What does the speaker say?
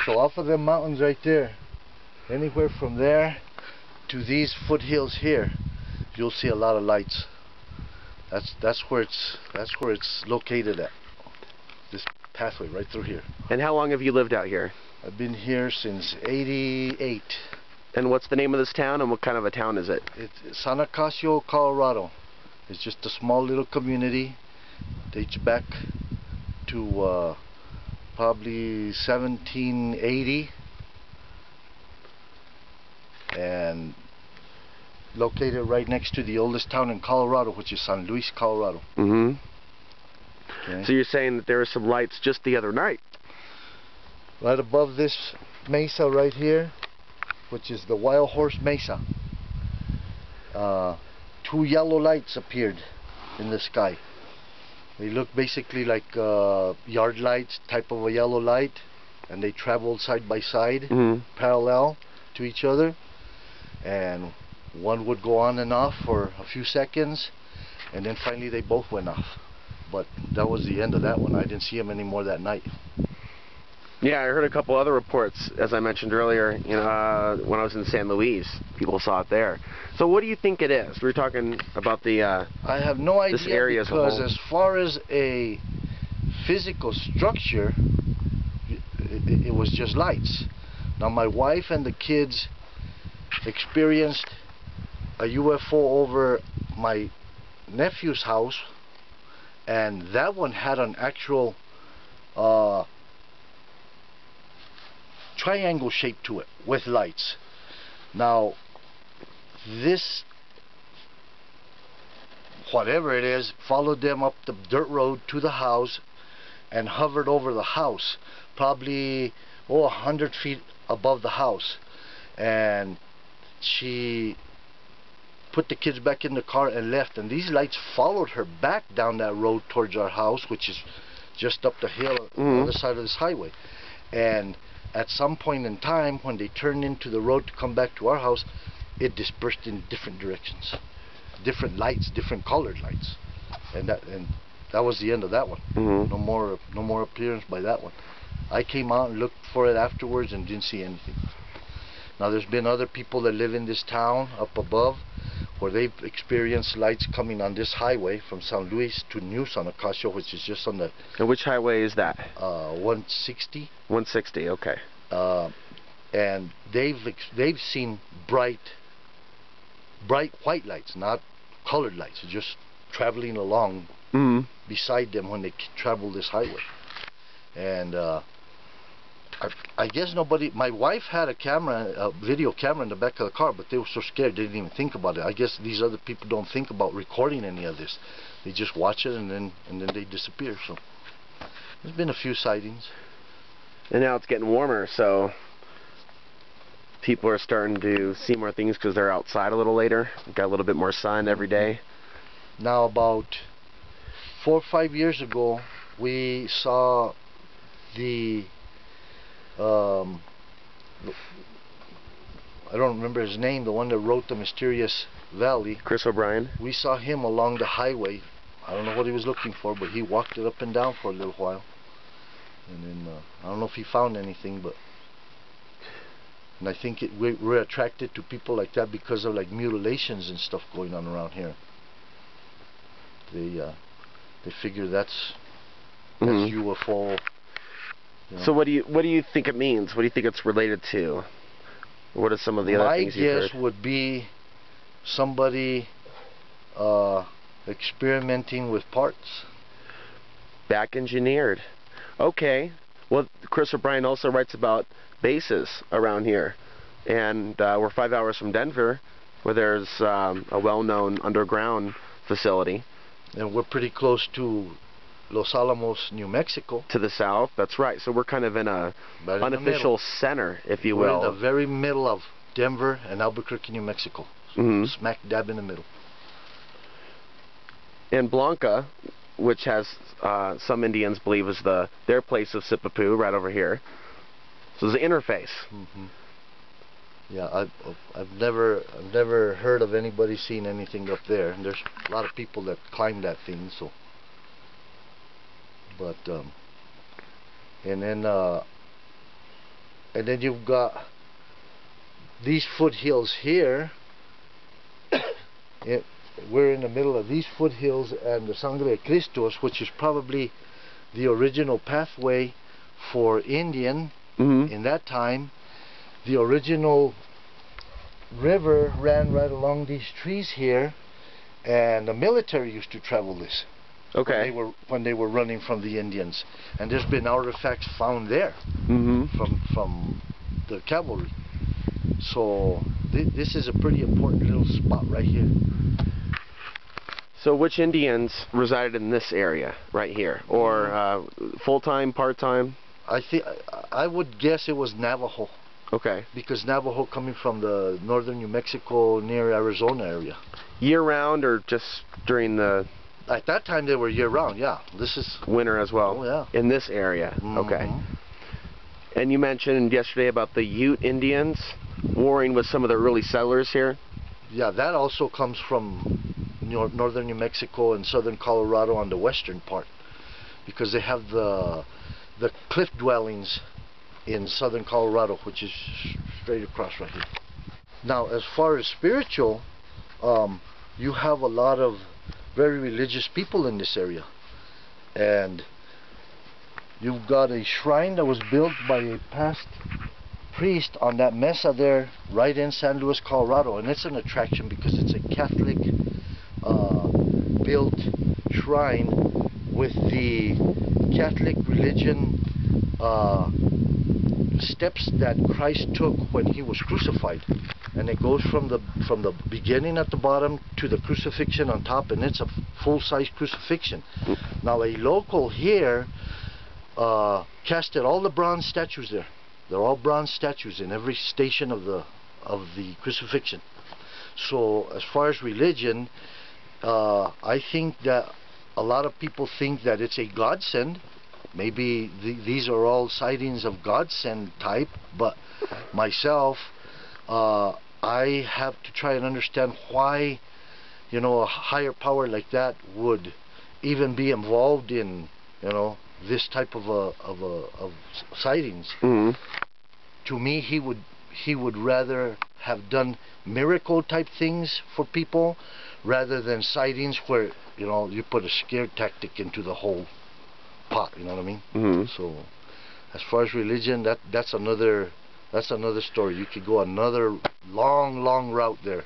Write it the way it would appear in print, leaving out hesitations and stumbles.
So off of them mountains right there, anywhere from there to these foothills here, you'll see a lot of lights. That's where it's located at. This pathway right through here. And how long have you lived out here? I've been here since '88. And what's the name of this town, and what kind of a town is it? It's San Acacio, Colorado. It's just a small little community. Dates back to probably 1780, and located right next to the oldest town in Colorado, which is San Luis, Colorado. Mm-hmm. Okay. So you're saying that there were some lights just the other night? Right above this mesa right here, which is the Wild Horse Mesa, 2 yellow lights appeared in the sky. They look basically like yard lights, type of a yellow light, and they traveled side by side, parallel to each other, and one would go on and off for a few seconds, and then finally they both went off. But that was the end of that one. I didn't see them anymore that night. Yeah, I heard a couple other reports, as I mentioned earlier, when I was in San Luis, people saw it there. So what do you think it is? We were talking about the I have no idea, this area because as a whole. as far as a physical structure, it was just lights. Now my wife and the kids experienced a UFO over my nephew's house, and that one had an actual triangle shape to it with lights. Now this, whatever it is, followed them up the dirt road to the house and hovered over the house, probably 100 feet above the house, and she put the kids back in the car and left, and these lights followed her back down that road towards our house, which is just up the hill on the other side of this highway. And at some point in time, when they turned into the road to come back to our house, it dispersed in different directions, different lights, different colored lights, and that was the end of that one. No more appearance by that one. I came out and looked for it afterwards and didn't see anything. Now there's been other people that live in this town up above where they've experienced lights coming on this highway from San Luis to New San Acacio, which is just on the... And which highway is that? 160. 160, okay. And they've seen bright white lights, not colored lights, just traveling along beside them when they travel this highway. And I guess nobody, my wife had a video camera in the back of the car, but they were so scared they didn't even think about it. I guess these other people don't think about recording any of this. They just watch it and then they disappear. So there's been a few sightings. And now it's getting warmer, so people are starting to see more things because they're outside a little later. Got a little bit more sun every day. Now about 4 or 5 years ago, we saw the I don't remember his name, the one that wrote The Mysterious Valley. Chris O'Brien. We saw him along the highway. I don't know what he was looking for, but he walked it up and down for a little while. And then I don't know if he found anything, but... And I think we're attracted to people like that because of like mutilations and stuff going on around here. They figure that's UFO. You know. So what do you think it means? What do you think it's related to? What are some of the other things you've heard? My guess would be somebody experimenting with parts. Back engineered. Okay. Well, Chris O'Brien also writes about bases around here, and we're 5 hours from Denver, where there's a well-known underground facility. And we're pretty close to Los Alamos, New Mexico. To the south, that's right. So we're kind of in a unofficial center, if you will. We're in the very middle of Denver and Albuquerque, New Mexico. Smack dab in the middle. And Blanca, which has some Indians believe is their place of Sipapoo, right over here. So there's an interface. Yeah, I've never heard of anybody seeing anything up there. And there's a lot of people that climb that thing, so. But and then and then you've got these foothills here. We're in the middle of these foothills and the Sangre de Cristos, which is probably the original pathway for Indian in that time. The original river ran right along these trees here, and the military used to travel this. Okay. When they were running from the Indians, and there's been artifacts found there from the cavalry. So this is a pretty important little spot right here. So which Indians resided in this area right here, or full-time, part-time? I would guess it was Navajo. Okay. Because Navajo coming from the northern New Mexico near Arizona area. Year-round or just during the... At that time they were year-round, yeah. This is... Winter as well? Oh, yeah. In this area? Okay. And you mentioned yesterday about the Ute Indians warring with some of the early settlers here? Yeah, that also comes from northern New Mexico and southern Colorado on the western part. Because they have the cliff dwellings in southern Colorado, which is straight across right here. Now, as far as spiritual, you have a lot of very religious people in this area, and you've got a shrine that was built by a past priest on that mesa there, right in San Luis, Colorado, and it's an attraction because it's a Catholic built shrine with the Catholic religion steps that Christ took when he was crucified, and it goes from the beginning at the bottom to the crucifixion on top, and it's a full-size crucifixion. Now a local here casted all the bronze statues there. They're all bronze statues in every station of the crucifixion. So as far as religion, I think that a lot of people think that it's a godsend. Maybe these are all sightings of godsend type, but myself, I have to try and understand why, you know, a higher power like that would even be involved in, you know, this type of sightings. To me, he would rather have done miracle type things for people rather than sightings where, you know, you put a scare tactic into the whole pot, you know what I mean? So as far as religion, that's another story. You could go another long route there.